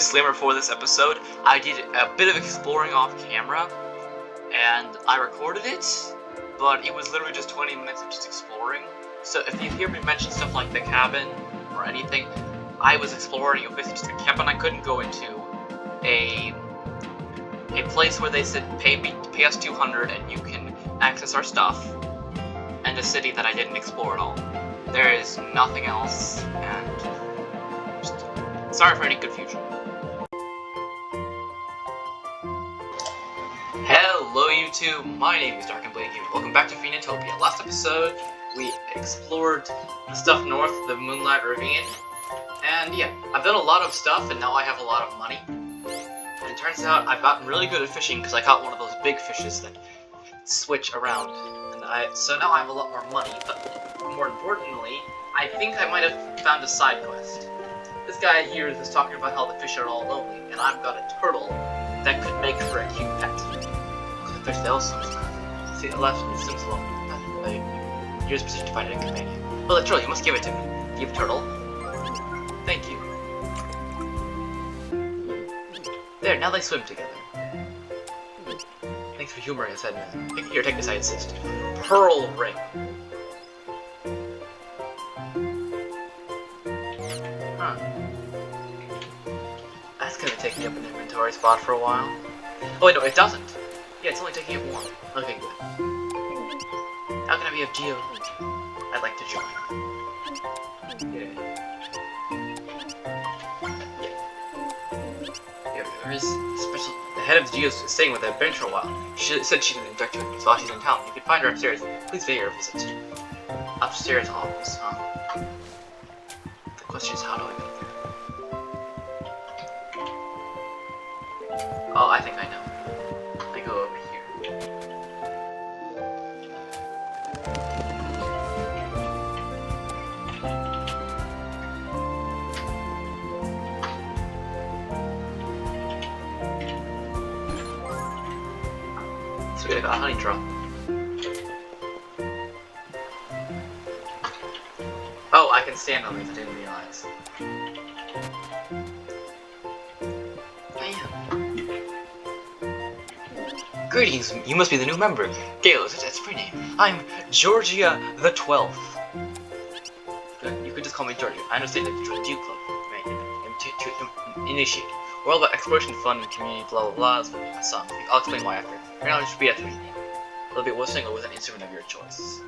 disclaimer for this episode. I did a bit of exploring off camera, and I recorded it, but it was literally just 20 minutes of just exploring. So if you hear me mention stuff like the cabin or anything, I was exploring. It was basically just a cabin. I couldn't go into a place where they said pay us 200 and you can access our stuff, and a city that I didn't explore at all. There is nothing else, and just sorry for any confusion. Hello YouTube, my name is Dark and Blade here. Welcome back to Phoenotopia. Last episode, we explored the stuff north of the Moonlight Ravine, and yeah, I've done a lot of stuff, and now I have a lot of money. And it turns out I've gotten really good at fishing because I caught one of those big fishes that switch around, and so now I have a lot more money. But more importantly, I think I might have found a side quest. This guy here is just talking about how the fish are all lonely, and I've got a turtle that could make for a cute pet. The fish, they also see the left, it seems alone. You're in a position to find a companion. Well, the turtle, you must give it to me. Give turtle. Thank you. There, now they swim together. Thanks for humoring us, Edmund. Here, take this, I insist. Pearl ring. Huh. That's gonna take me up an inventory spot for a while. Oh wait, no, it doesn't. Yeah, it's only taking up one. Okay, good. How can I be of Geo? I'd like to join. Yeah, there is special. The head of the Geo's staying with the bench for a while. She said she didn't inject her while she's in town. You can find her upstairs. Please pay her a visit. Upstairs office, huh? The question is, how do I get there? Oh, I think I know. I go over here. Sweet, I got a honey drop. Oh, I can stand on these, I didn't realize. Greetings, you must be the new member. Galore, that's free name. I'm Georgia the 12th. Good, you could just call me Georgia. I understand that you joined the Duke Club. To initiate. We're all about exploration, fun, and community, blah blah blah. Some. I'll explain why after. Right now, it should be at 3. It'll be whistling or with an instrument of your choice.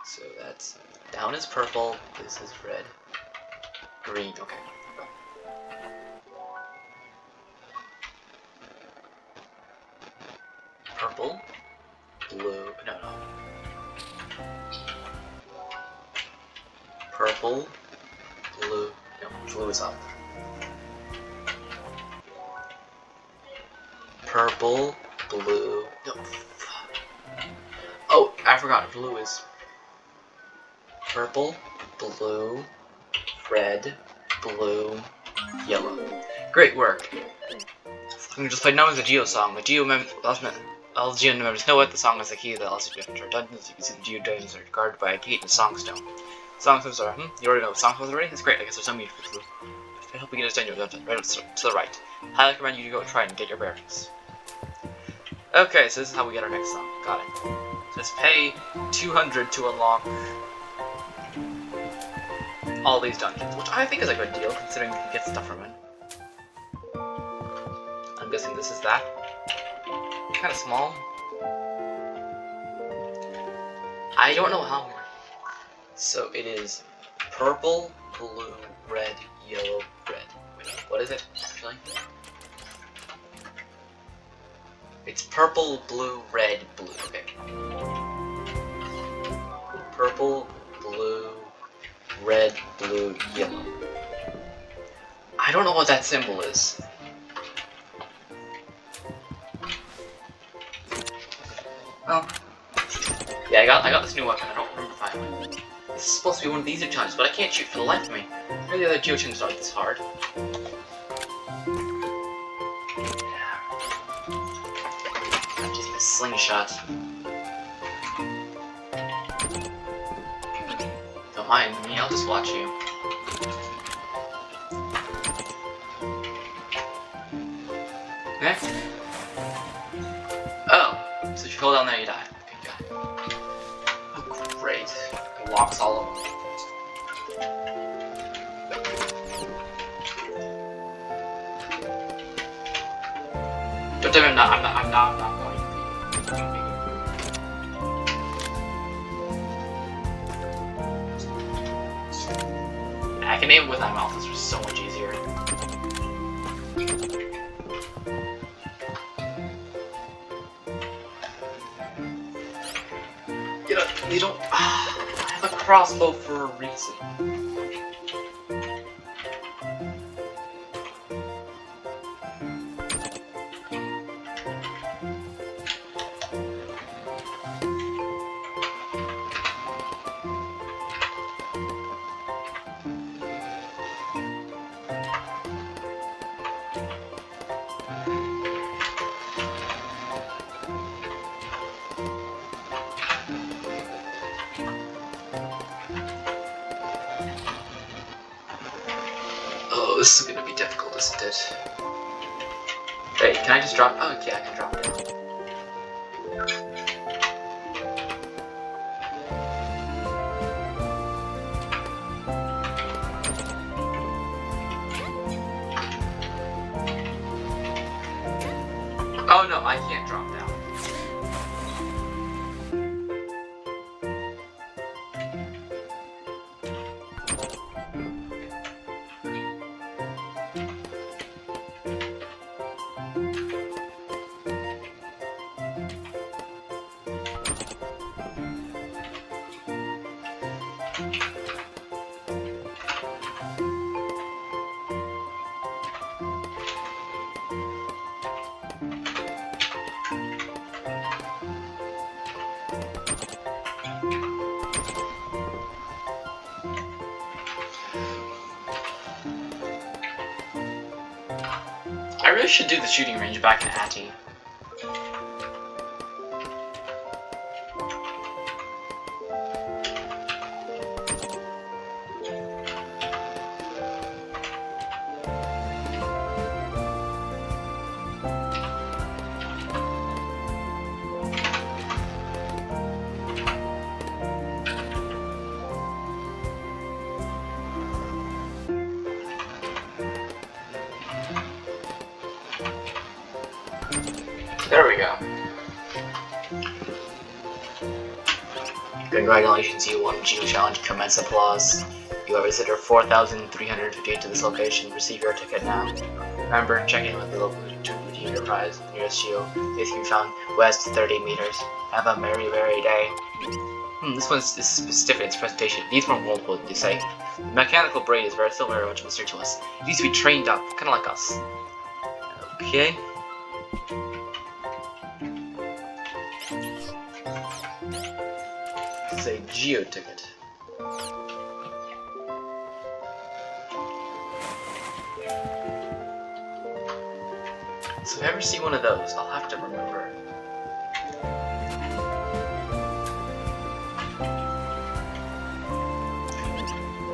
So that's down is purple, this is red, green, okay. Purple, blue, no. Purple, blue, no, blue is up. Purple, blue, no. Oh, I forgot, blue is purple, blue, red, blue, yellow. Great work. We just played known as a Geo song. The Geo all Geo members know what the song is the key that allows you to enter dungeons. You can see the Geo dungeons are guarded by a gate and Songstone. Songstones are, you already know Songstones already? That's great, I guess there's some use for you. I hope you get a dungeon right up to the right. Highly recommend you to go try and get your bearings. Okay, so this is how we get our next song. Got it. Just pay 200 to unlock all these dungeons, which I think is a good deal, considering you can get stuff from it. I'm guessing this is that. Kind of small. I don't know how. So it is purple, blue, red, yellow, red. Wait, what is it, actually? It's purple, blue, red, blue. Okay. Purple, blue, red, blue, yellow. I don't know what that symbol is. Oh. Yeah, I got this new weapon. I don't remember finding it. This is supposed to be one of the easier challenges, but I can't shoot for the life of me. Maybe the other Geo challenges aren't this hard. I'm using a slingshot. mind me, I'll just watch you. Okay. Oh, so if you hold down there, you die. Okay, got it. Oh, great. It walks all over. Don't tell me I'm not going to be. I can aim with my mouth, this was so much easier. You don't. I have a crossbow for a reason. Oh, this is gonna be difficult, isn't it? Wait, can I just drop? Oh, yeah, I can drop down. Oh no, I can't drop down. I really should do the shooting range back in Atty. There we go. Congratulations, you won Geo Challenge. Commence applause. You have visitor 4,358 to this location. Receive your ticket now. Remember, check in with the local to redeem your prize. Nearest Geo is you found west 30 meters. Have a merry day. This one's stiff in its presentation. Needs more multiple, you say. The mechanical brain is still very much a mystery to us. It needs to be trained up, kind of like us. Okay. It's a Geo ticket. So if I ever see one of those, I'll have to remember.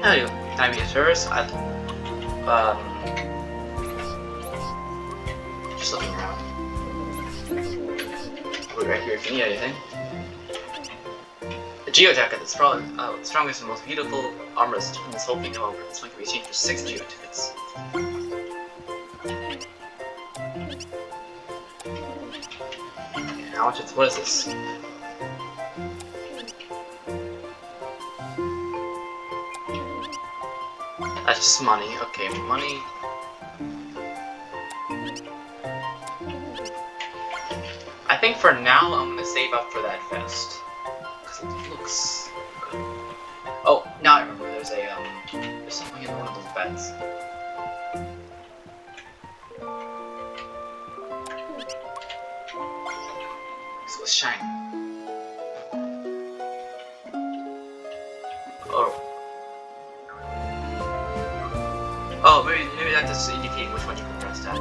Anyway, time to get service. Just looking around. We'll be right here if you need anything. The Geo jacket is probably the strongest and most beautiful armorist in this whole kingdom over. This one can be exchanged for 6 Geo tickets. How much? What is this? That's just money. Okay, money. I think for now I'm gonna save up for that vest. Cause it looks good. Oh, now I remember. There's something in one of those beds. So it's shiny. Oh, maybe that's just indicating which one you can press at.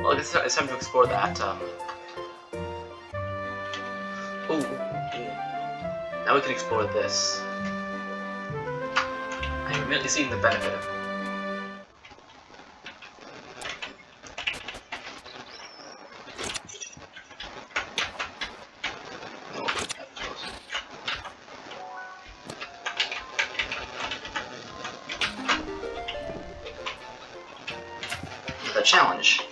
Well, I guess it's time to explore that. Ooh. Now we can explore this. I'm immediately seeing the benefit of it. The challenge.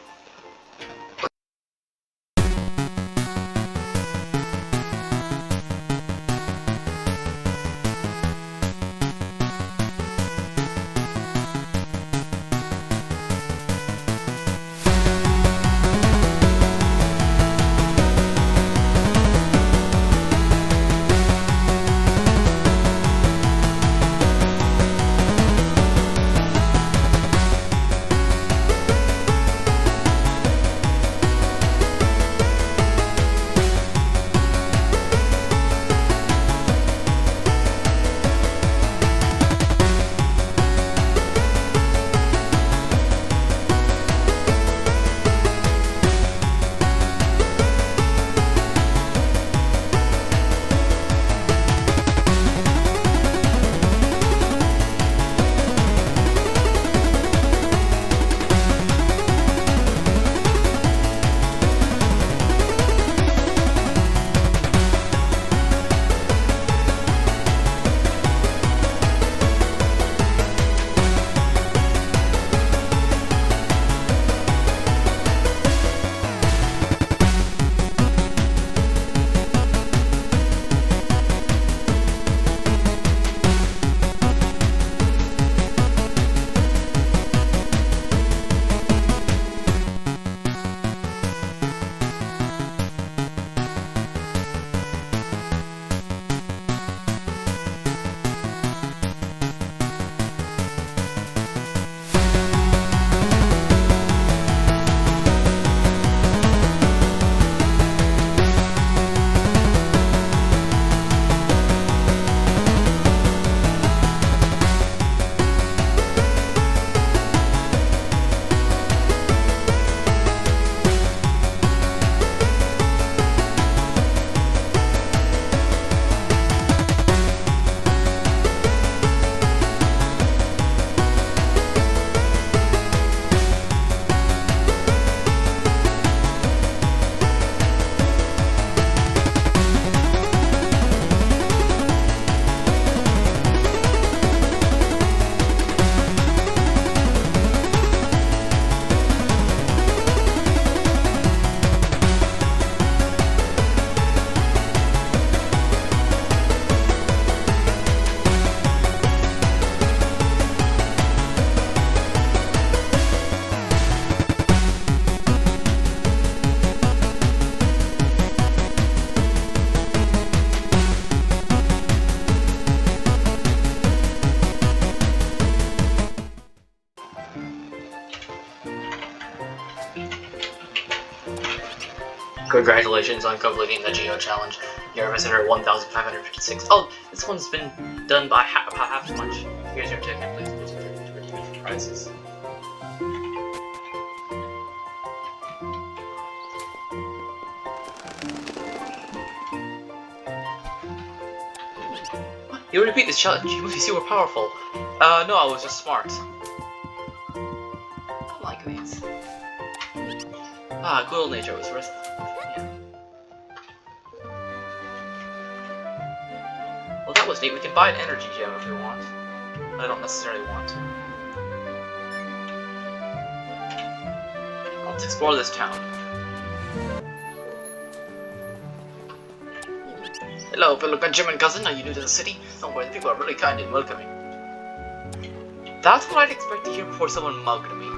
Congratulations on completing the Geo Challenge. Your visitor 1,556. Oh, this one's been done by half as much. Here's your ticket. Please use your ticket to redeem it for prizes. What? You repeat this challenge. You must be super powerful. No, I was just smart. I like these. Ah, good old nature was worth it. Well, that was neat. We can buy an energy gem if we want. I don't necessarily want to. Let's explore this town. Hello, fellow Benjamin cousin. Are you new to the city? Don't worry, the people are really kind and welcoming. That's what I'd expect to hear before someone mugged me.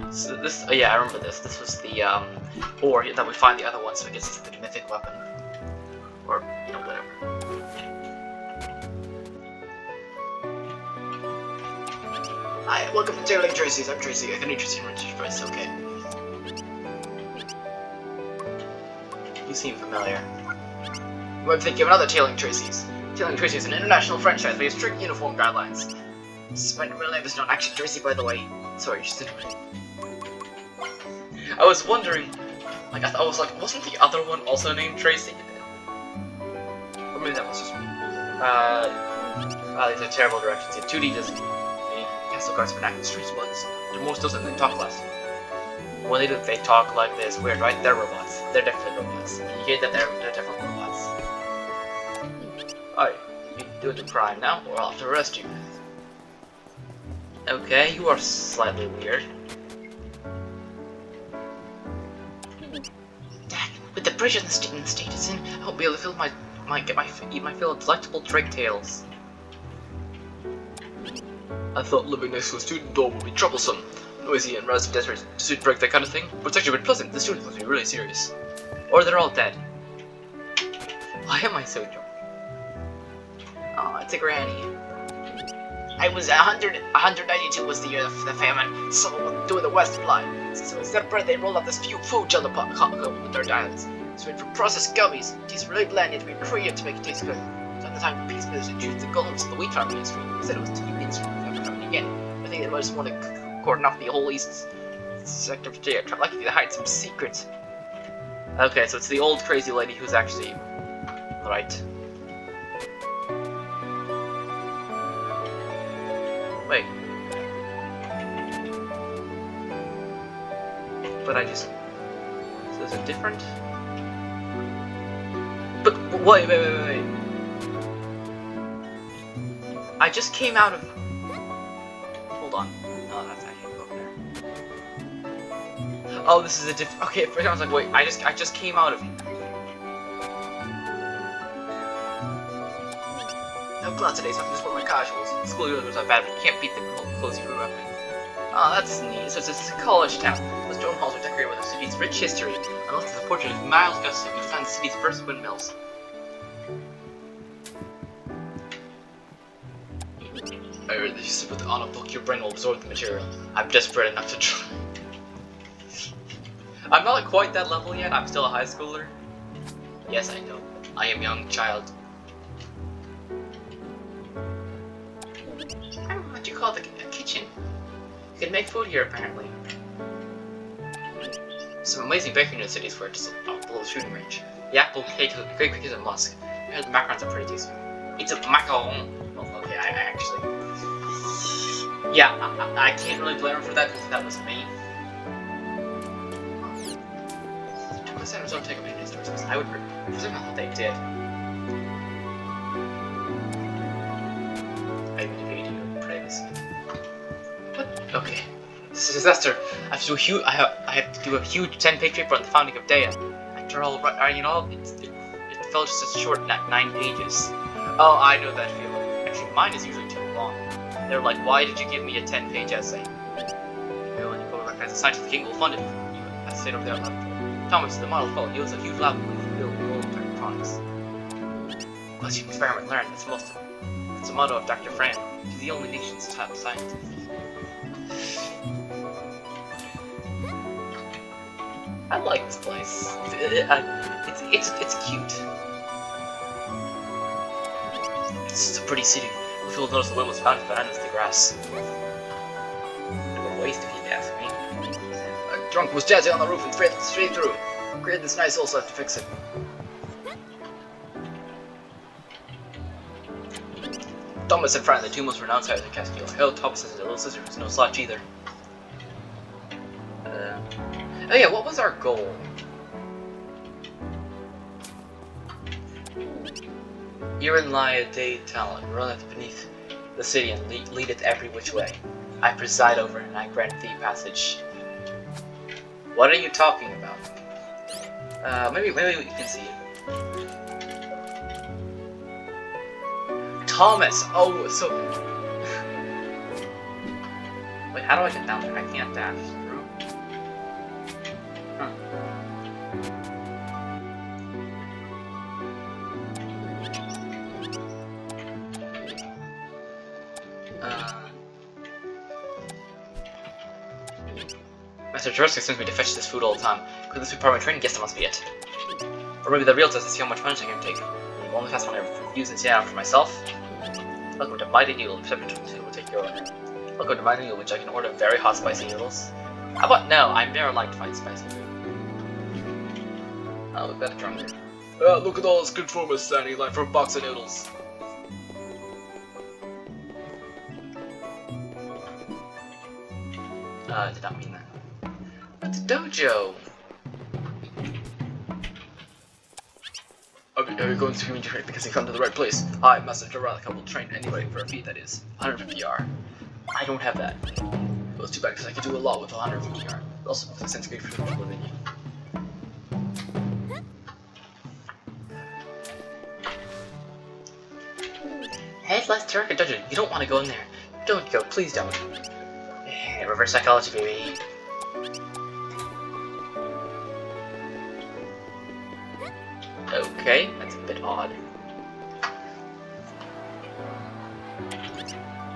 So this, oh yeah, I remember this. This was the ore that we find the other one, so I guess it's the mythic weapon, or you know, whatever. Hi, welcome to Taylor Tracy's. I'm Tracy. I can interest you in Richard's price. Okay. You seem familiar. You might think of another Tailing Tracy's. Tailing Tracy is an international franchise. We have strict uniform guidelines. My real name is not actually Tracy, by the way. Sorry, just didn't. I was wondering, like, I was like, wasn't the other one also named Tracy? Or maybe that was just me. These are terrible directions. In 2D doesn't mean castle guards for acting street ones. The most doesn't, they talk less. When they do, they talk like this. Weird, right? They're robots. They're definitely robots. You hear that they're definitely robots. Alright, you do the crime now, or I'll have to arrest you. Okay, you are slightly weird. Dad, with the pressure the state is in, I won't be able to eat my fill of delectable drake tails. I thought living next to a student dorm would be troublesome. Noisy and raspy desert break, that kind of thing. But it's actually been pleasant. The students must be really serious. Or they're all dead. Why am I so drunk? Oh, it's a granny. I was 192 was the year of the famine. Someone would do the West Blood. So instead of bread, they rolled out this few food gel with their diamonds. So for processed gummies, it tastes really bland, yet we creative to make it taste good. So at the time, peace minister choose the golems of the wheat farm ministry. He said it was too mainstream for ever coming again. I think they might just want to cordon off the whole east sector of Jaya. Likely to hide some secrets. Okay, so it's the old crazy lady who's actually right. Wait. But I just... So is it different? But wait. I just came out of... Hold on. Oh, that's actually over there. Oh, this is a different... Okay, at first I was like, wait, I just came out of... No class today, so I can just wear my casuals. School uniforms are bad, but you can't beat the clothes you grew up in. Oh, that's neat. So it's a college town. The stone halls are decorated with the city's rich history. Unless it's a portrait of Miles Gustin, who designed the city's first windmills. I heard that you sit with on a book, your brain will absorb the material. I'm desperate enough to try. I'm not quite that level yet. I'm still a high schooler. Yes, I know. I am a young child. I don't know what you call it, a kitchen. You can make food here, apparently. Some amazing bakery in the cities where it's below the shooting range. The apple cake, great cookies, and musk. I heard the macarons are pretty tasty. It's a macaron. Well, okay, I actually... Yeah, I can't really blame him for that because that was me. My centers don't take up any stores because I would presume how they did. I would evade your privacy. What? Okay. This is a disaster. I have to do a huge 10-page paper on the founding of Dea. After all, you know, it fell just a short 9 pages. Oh, I know that feeling. Actually, mine is usually too long. They're like, why did you give me a 10-page essay? Well, when you go back as a scientist, the king will fund it. I stayed over there on level 4. Thomas, the model fellow, he was a huge lab with built gold electronics. Plus, you can experiment and learn. It's the motto of Dr. Fran. He's the only nation's top scientist. I like this place. It's cute. It's a pretty city. Most people notice the wind was founded behind us the grass. A waste if you'd ask me. A drunk was jazzing on the roof and straight through. Created this nice hole, so I have to fix it. Thomas and Fran, the two most renowned sires in Castile. Hell, Thomas has a little sister who's no slouch either. Oh yeah, what was our goal? Herein lie a day talent, runneth beneath the city and leadeth every which way. I preside over and I grant thee passage. What are you talking about? Maybe we can see. Thomas! Oh, so... Wait, how do I get down there? I can't dash through. Huh. Master Jurassic sends me to fetch this food all the time. Could this be part of my training? Yes, that must be it. Or maybe the real test is see how much punch I can take. And only test when I refuse and stand out for myself. Welcome to Mighty Noodle, Perception 2 will take your order. Welcome to Mighty Noodle, which I can order very hot spicy noodles. How about no, I never liked to find spicy food. Oh, we've got a drunk. Look at all this conformists standing in line for a box of noodles. I did not mean that. That's a dojo! Are you going to screaming to because you come to the right place? I, Master Jaralika, will train anybody for a feat that is 150 R. I don't have that. Well, it's too bad because I could do a lot with 150 R. Also, with a sense of great for living you. Hey, let's turn a dungeon. You don't want to go in there. Don't go, please don't. Reverse psychology, baby. Okay, that's a bit odd.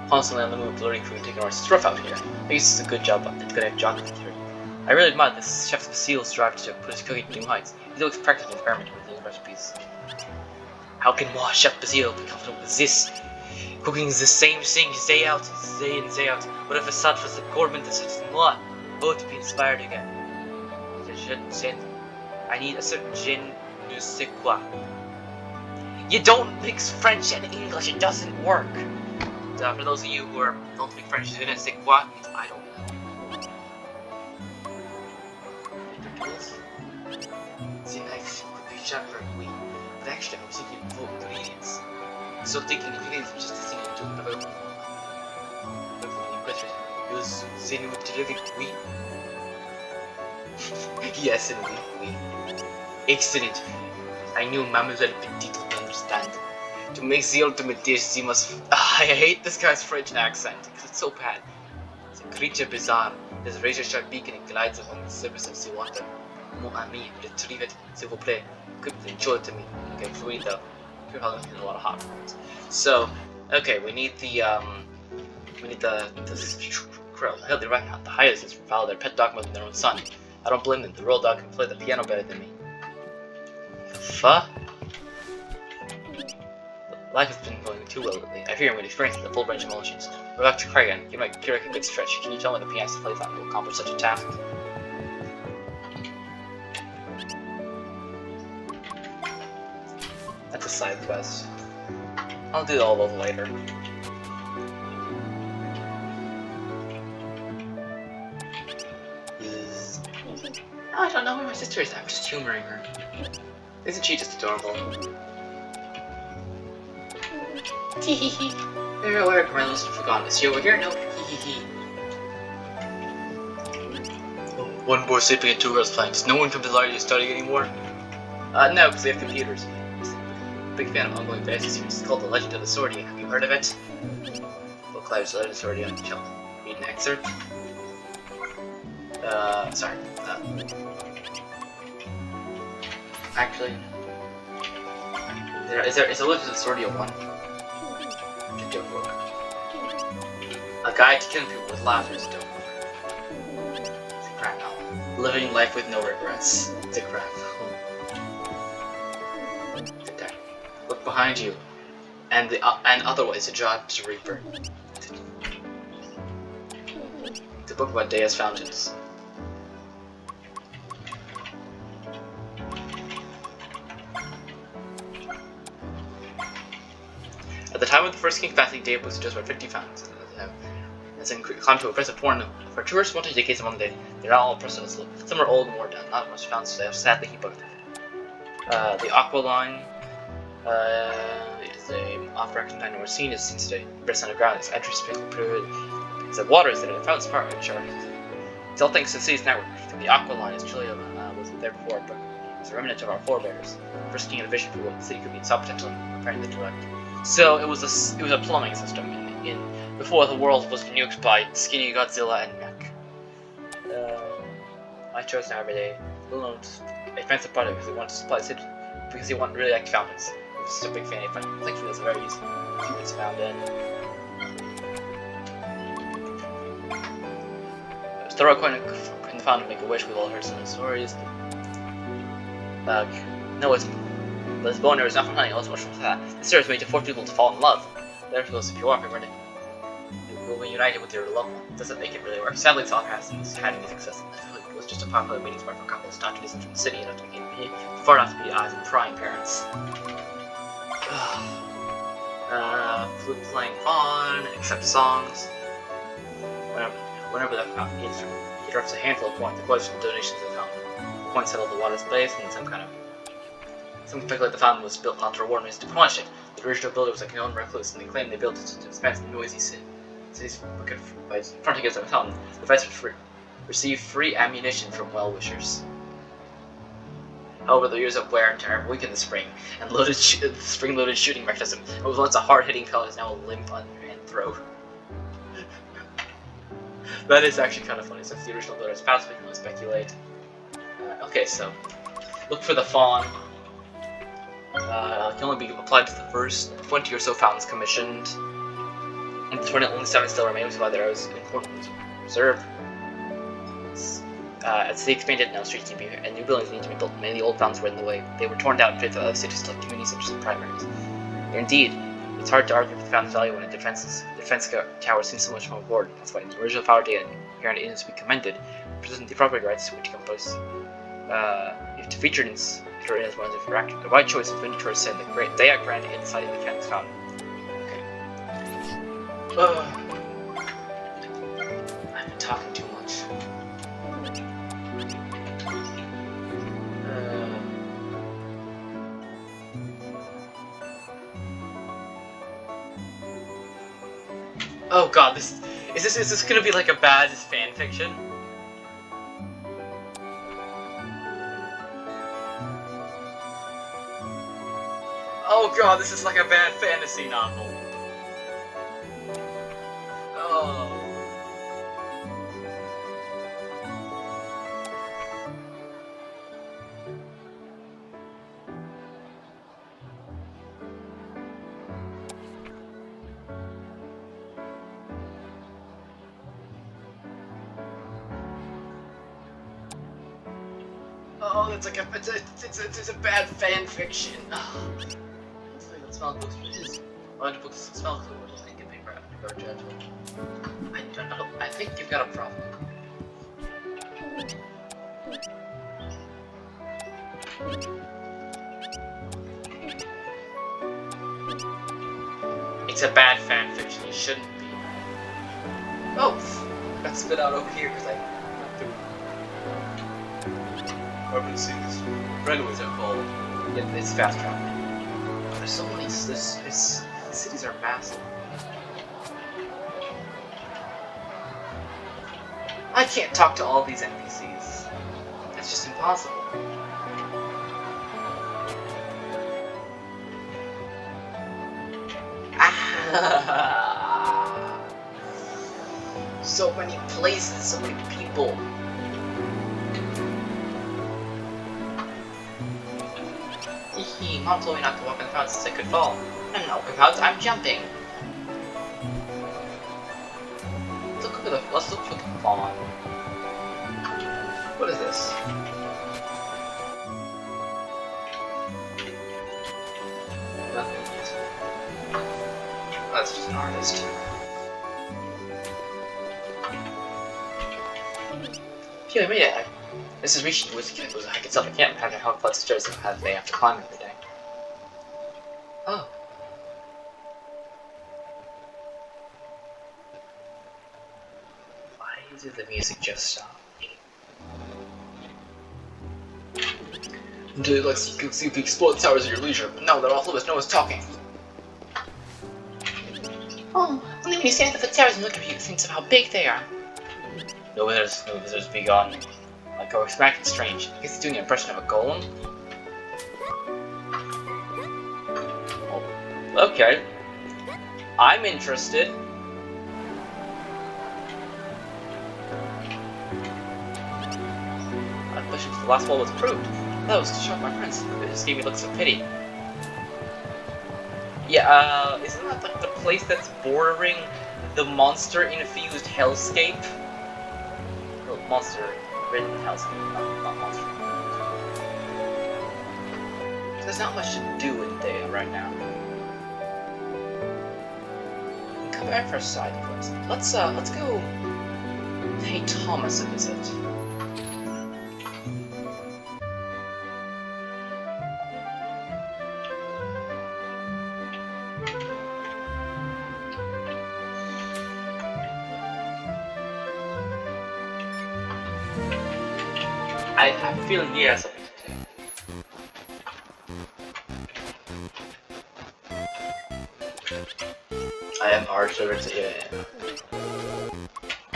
Constantly on the move, learning food, taking our stuff out here. I guess it's a good job. It's good at job theory. I really admire this chef's Basile's drive to put his cooking to new heights. He looks practically experimenting with these recipes. How can Chef Basile be confident with this? Cooking is the same thing day out, day in, day out. What if a sad was the government that says moi? Oh, to be inspired again. I need a certain je ne sais quoi. You don't mix French and English, it doesn't work. So for those of you who don't speak French, je ne sais quoi means I don't know. The knife could be sharper, oui. But actually, I was thinking of ingredients. So thinking ingredients was just a thing to do. Use Zenutilic, oui. Yes, indeed, oui. Excellent. I knew Mademoiselle Petite would understand. To make the ultimate dish, she must. I hate this guy's French accent because it's so bad. It's a creature bizarre. His razor sharp beak and it glides along the surface of sea water. Mon ami, retrieve it, s'il vous plaît. Quickly, show it to me. Okay, for me though. You're probably getting a lot of hot words. So, okay, we need the crow. Hell, they're right now. The hyacinths follow their pet dog more than their own son. I don't blame them. The royal dog can play the piano better than me. Fuck. Life has been going too well lately. I fear I'm going to experience the full range of emotions. We're back to Kragan. You might appear like a good stretch. Can you tell me the pianist plays on to accomplish such a task? That's a side quest. I'll do all those later. I don't know where my sister is. I'm just humoring her. Isn't she just adorable? Teehee. Where are my listeners forgotten? Is she over here? No. Hehehe. One boy sleeping and two girls playing. Does no one come to the library to study anymore? No, because they have computers. Big fan of ongoing fantasy series. It's called The Legend of the Swordian. Have you heard of it? Book Clive's The Legend of the Swordian. Chill. Read an excerpt. Sorry. Actually, is a Legend of the Swordian 1? Joke book. A guide to killing people with laughter is a dope book. It's a crap novel. Living life with no regrets. It's a crap novel. Sit down. Look behind you. And otherwise a job to Reaper. It's a book about Dea's fountains. At the time of the first King Fantasy, Dea was just about 50 fountains. As in climbed to a impressive point for tourists wanting to decades among the day. They're not all impressive. Some are old and worn down, not much fountains today. Sadly, he booked the Aqua Line. It is a off-record line we're seen as seen today. Breast underground, its entrance period. Because the water is there, the fountain's part of the chart. It's all thanks to the city's network. The Aqua Line is truly was there before, but it's a remnant of our forebears. Risking a vision for what the city could be in some potential and preparing the direct. So it was a plumbing system in before the world was nuked by Skinny Godzilla and Mech. I chose now every day. Little known expensive product because he wanted to supply the city because he wanted really liked fountains. He was just a big fan of fountains. I think he was a very cute fountain. It was thorough couldn't found to make a wish. We've all heard some of the stories. No, it's this boner is not from honey, also much from that. The series made to force people to fall in love. Therefore, if you are you'll be united with your loved one. Doesn't make it really work. Sadly, this offer hasn't had any success. It was just a popular meeting spot for couples not too distant from the city enough to be far enough to be eyes of prying parents. Flute playing fun, accept songs. Whenever the fountain he drops a handful of coins. The coins from donations to the fountain. The coins settle the water's place, and some speculate the fountain was built not to reward but to punish it. The original builder was a known recluse, and they claimed they built it to dispense the noisy cities by fronting against the fountain. The device would receive free ammunition from well-wishers. However, the years of wear and tear have weakened the spring, and the spring-loaded shooting mechanism, it was once a hard-hitting pellet, is now a limp on your hand throw. That is actually kind of funny, since the original builder has passed, we can only speculate. Okay, so look for the fawn. Can only be applied to the first 20 or so fountains commissioned. And the 20 only 7 still remain, which is why there is important reserve. As they expanded, now streets need to be and new buildings need to be built. Many of the old fountains were in the way. They were torn down and fitted to other cities like communities such as the primaries. Indeed, it's hard to argue for the fountain's value when a defense tower seems so much more important. That's why the original power data inherent in it is to be commended. Present the property rights which come place. If to feature in as one of the right choice of Vindicator said the great Dayak brand inside the Phoenix Fountain. Okay. I've been talking too much. Oh god, is this gonna be like a bad fan fiction? Oh god, this is like a bad fantasy novel. Oh. Oh, that's like it's a bad fan fiction. Oh. Let's smell books. What is it? Oh, the books smell good. What do you think of paper? I don't know. I think you've got a problem. It's a bad fan fiction. You shouldn't be. Oh, got spit out over here because I went through. Urban cities. Breakaways are called. Yeah, it's fast travel. There's so many. The cities are massive. I can't talk to all these NPCs. It's just impossible. So many places, so many people. Mom told me not to walk in the clouds since I could fall. I'm not walking clouds, I'm jumping. Let's look for the fawn. What is this? Nothing. That's just an artist. Phew, I made it. This is reaching the wizard kid was a hike itself. I can't imagine how flights of stairs they have to climb every day. Oh. Why did the music just stop? Until like you can see the explode towers at your leisure, but now they're all flipped, no one's talking. Oh, only when you stand at the towers and look at you, you think of how big they are. No visitors be gone. Like or smacking strange. I guess he's doing an impression of a golem. Oh, okay. I'm interested. I wish the last wall was approved. That was to shock my friends. It just gave me looks of pity. Yeah, isn't that like the place that's bordering the monster-infused hellscape? Oh, monster-ridden hellscape, not monster. there's not much to do in there right now. Come back for a side quest. Let's go pay Thomas a visit. I have a feeling he has something to do. I am Archer.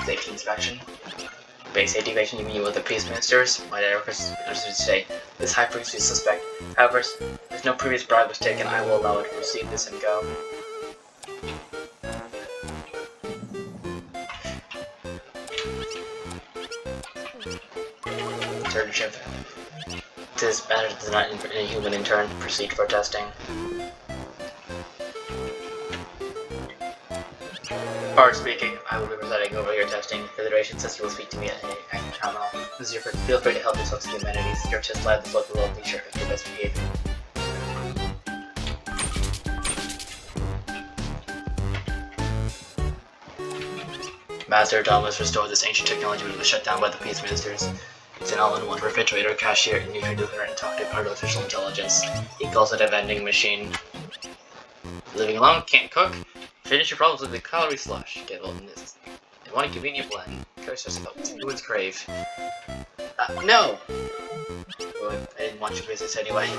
Safety inspection. Base safety inspection, you mean with the police ministers? My directors today. This high frequency suspect. However, if no previous bribe was taken, I will allow it to receive this and go. Internship. This matter does not any human intern. Proceed for testing. Bard speaking. I will be presiding over your testing. Federation says you will speak to me at any channel. Feel free to help yourself to the amenities. Your test lab is local below. Be sure of your best behavior. Master Thomas restored this ancient technology which was shut down by the peace ministers. It's an all-in-one refrigerator, cashier, and nutrient and talkative artificial intelligence. He calls it a vending machine. Living alone, can't cook. Finish your problems with the calorie slush. Get old in this. And one convenient blend. Curses about women's crave. No! Well, I didn't want you to visit anyway.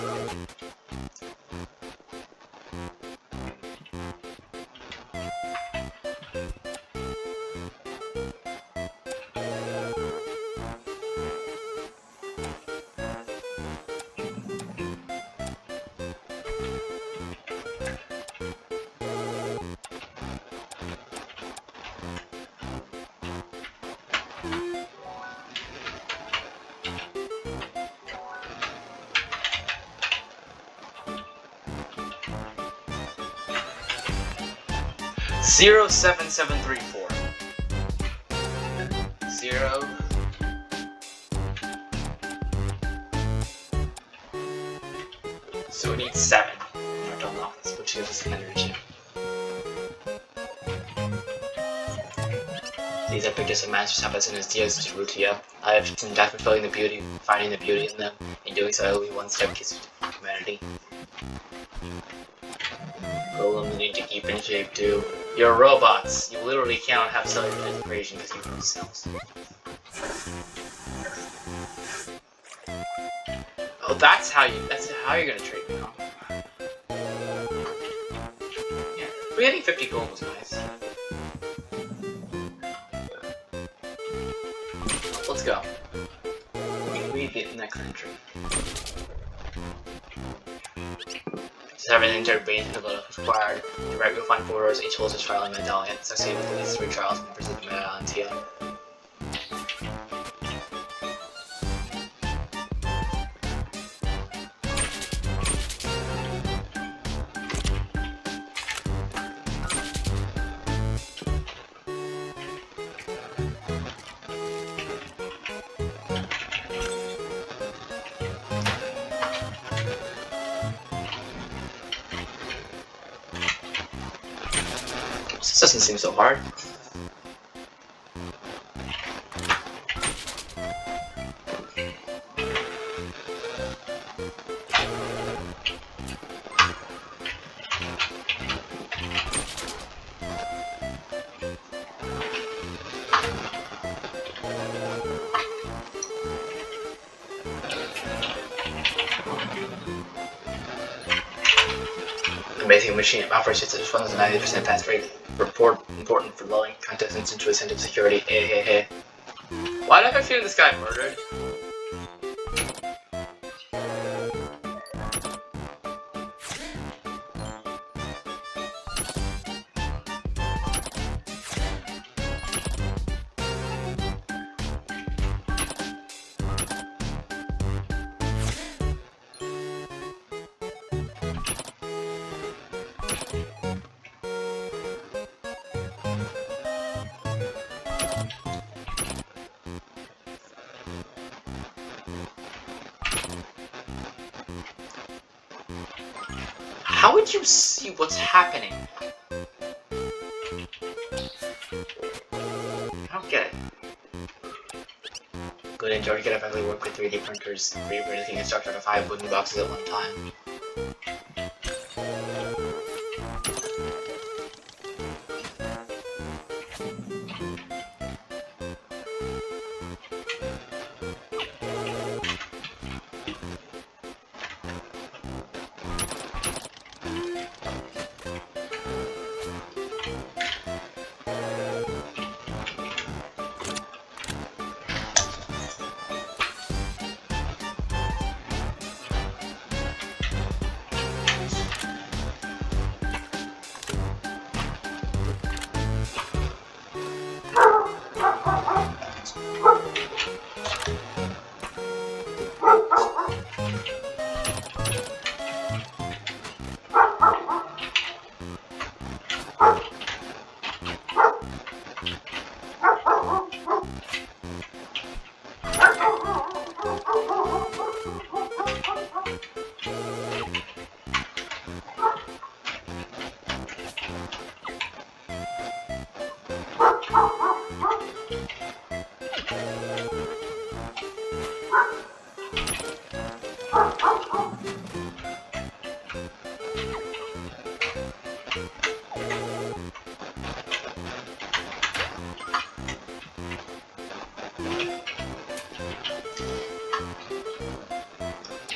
Zero 7734. 0. So we need 7 in order to unlock this, which gives us energy. These are pictures of masters have as in his dears to Rutia. I have been definitely finding the beauty in them. In doing so, I will be one step closer to humanity. Golem need to keep in shape too. You're robots. You literally cannot have cellular integration because you lose cells. Oh, that's how you're gonna treat me, huh? Yeah, we're getting 50 gold was nice. Let's go. We get the next entry. Everything to be required. The right will find forwards, each holds a trial medallion. Succeed with at least 3 trials and pursue the medallion TL. This doesn't seem so hard. Amazing machine operates at 90% pass rate. Important for lowering contestants into a sense of security. Hey. Why do I have a feeling this guy murdered? How would you see what's happening? I don't get it. Good and George can effectively work with 3D printers, 3D printing can construct up to 5 wooden boxes at one time.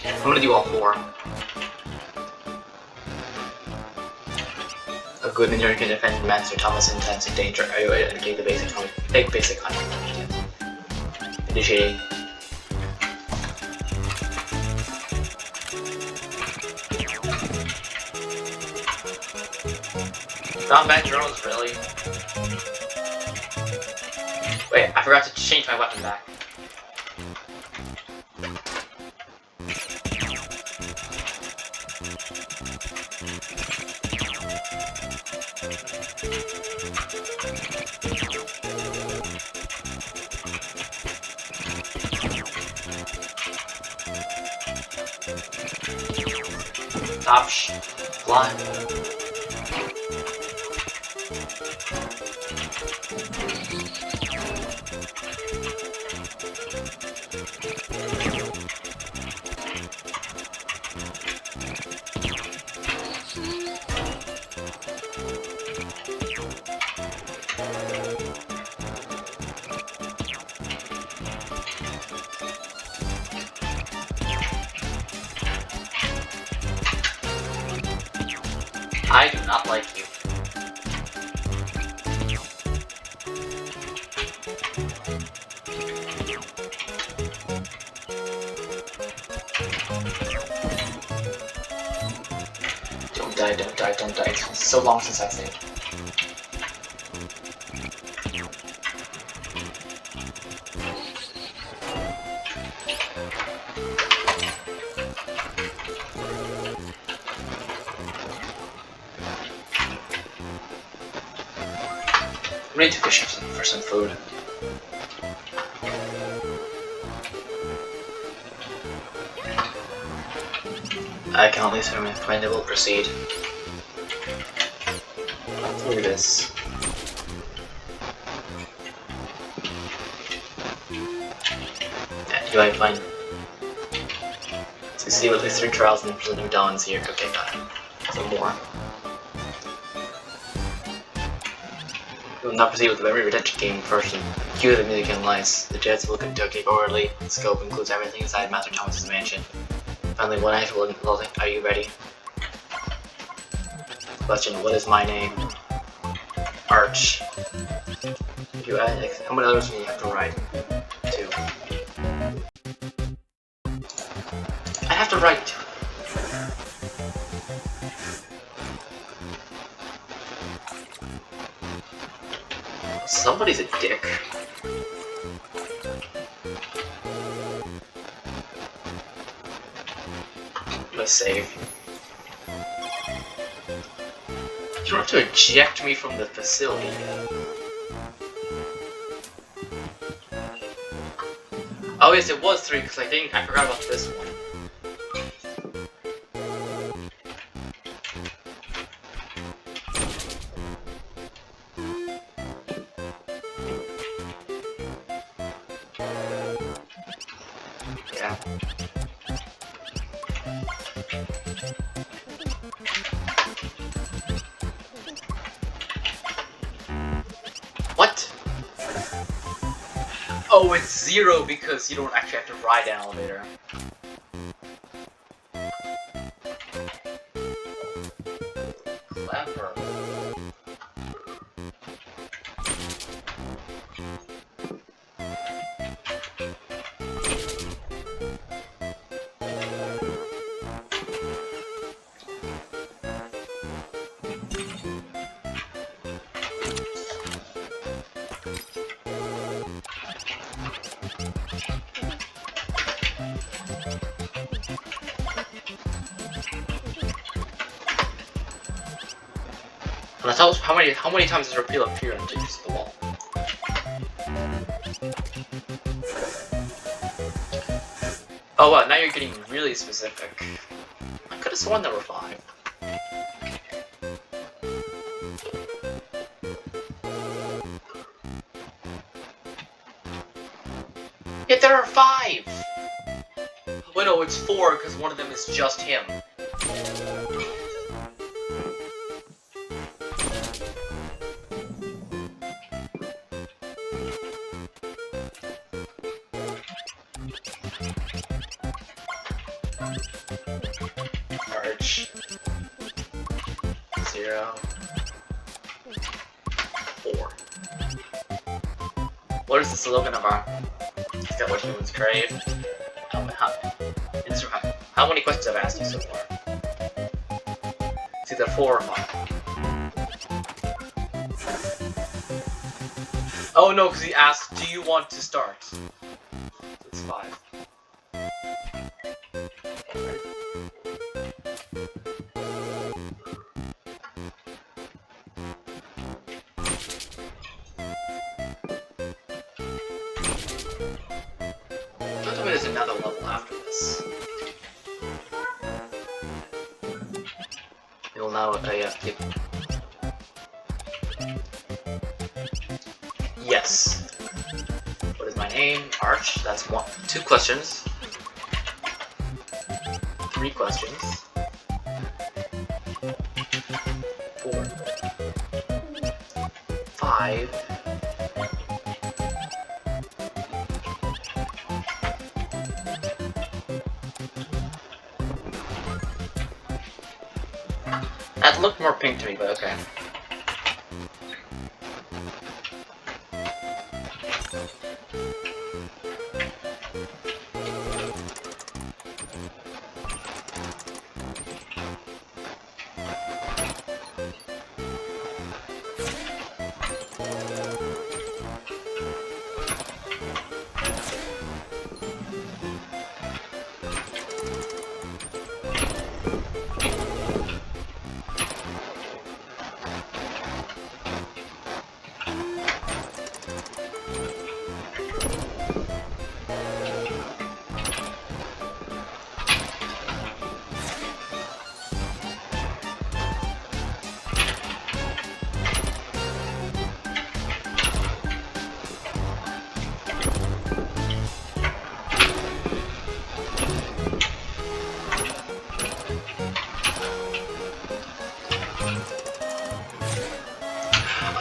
I'm gonna do all 4. A good engineer can defend Master Thomas intense in danger. Are you ready to indicate the basic content? Initiating. Combat drones, really? Wait, I forgot to change my weapon back. Stop, fly. I do not like you. Don't die, don't die, don't die. It's been so long since I saved. I'm ready to fish for some food. I can only assume if my will proceed. Look at this. Yeah, do I find succeed with these 3 trials and the new dawns here? Okay, got it. Some more. We will not proceed with the memory retention game first and cue the music and lights. The jets will conduct orderly. The scope includes everything inside Master Thomas's mansion. Finally, one night will closing. Are you ready? Question: what is my name? Arch. You add how many others do you have to write? 2. I have to write 2. Somebody's a dick. Let's save. You don't have to eject me from the facility yet. Oh yes, it was 3 because I forgot about this one. What? Oh, it's 0 because you don't actually have to ride an elevator. Clever. Now tell us how many times does repeal appear into the wall? Oh wow, now you're getting really specific. I could have sworn there were 5. Yet there are 5! Wait, no, it's 4 because one of them is just him. Arch. 0. 4. What is the slogan of our... Is that what humans crave? How many questions have I asked you so far? It's either 4 or 5. Oh no, because he asked, do you want to start? So it's 5. Don't tell me there's another level after this. You'll know Yes. What is my name? Arch. That's 2 questions. 3 questions. 4. 5. That looked more pink to me, but okay.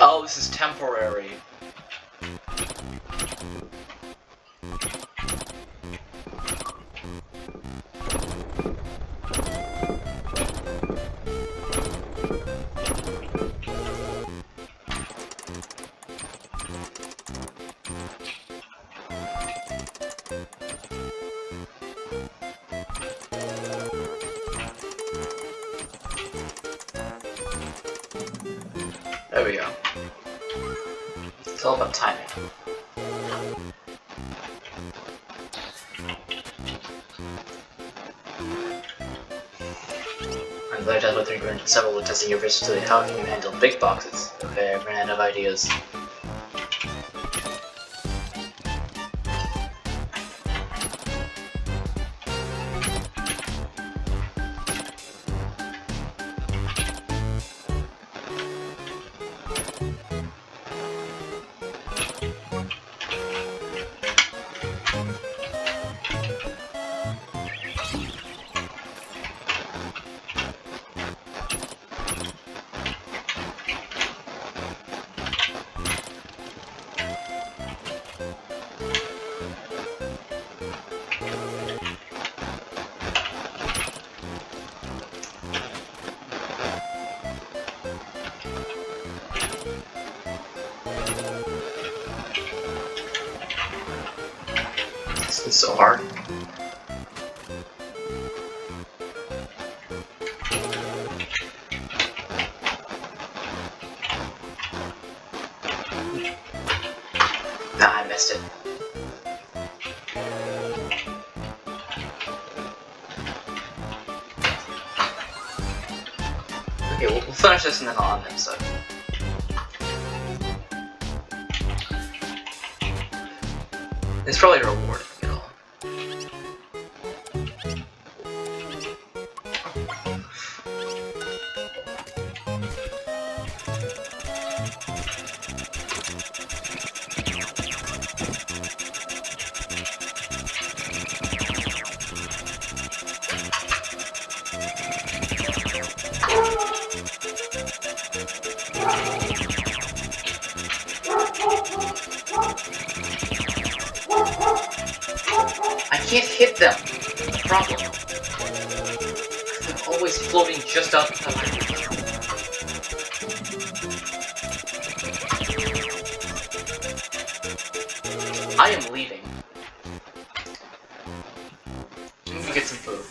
Oh, this is temporary. There we go. It's all about timing. I'm glad I went through several with testing your versatility. How can you handle big boxes? Okay, I've run out of ideas. It's so hard. Nah, I missed it. Okay, we'll finish this and then I'll end the episode. It's probably a reward if I get all. I can't hit them. That's the problem. They're always floating just out the I am leaving. Let me get some food.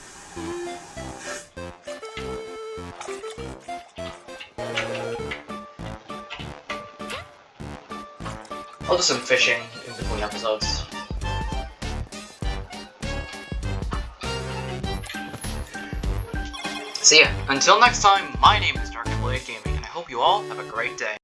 I'll do some fishing in between episodes. So yeah, until next time, my name is Dark and Blade Gaming, and I hope you all have a great day.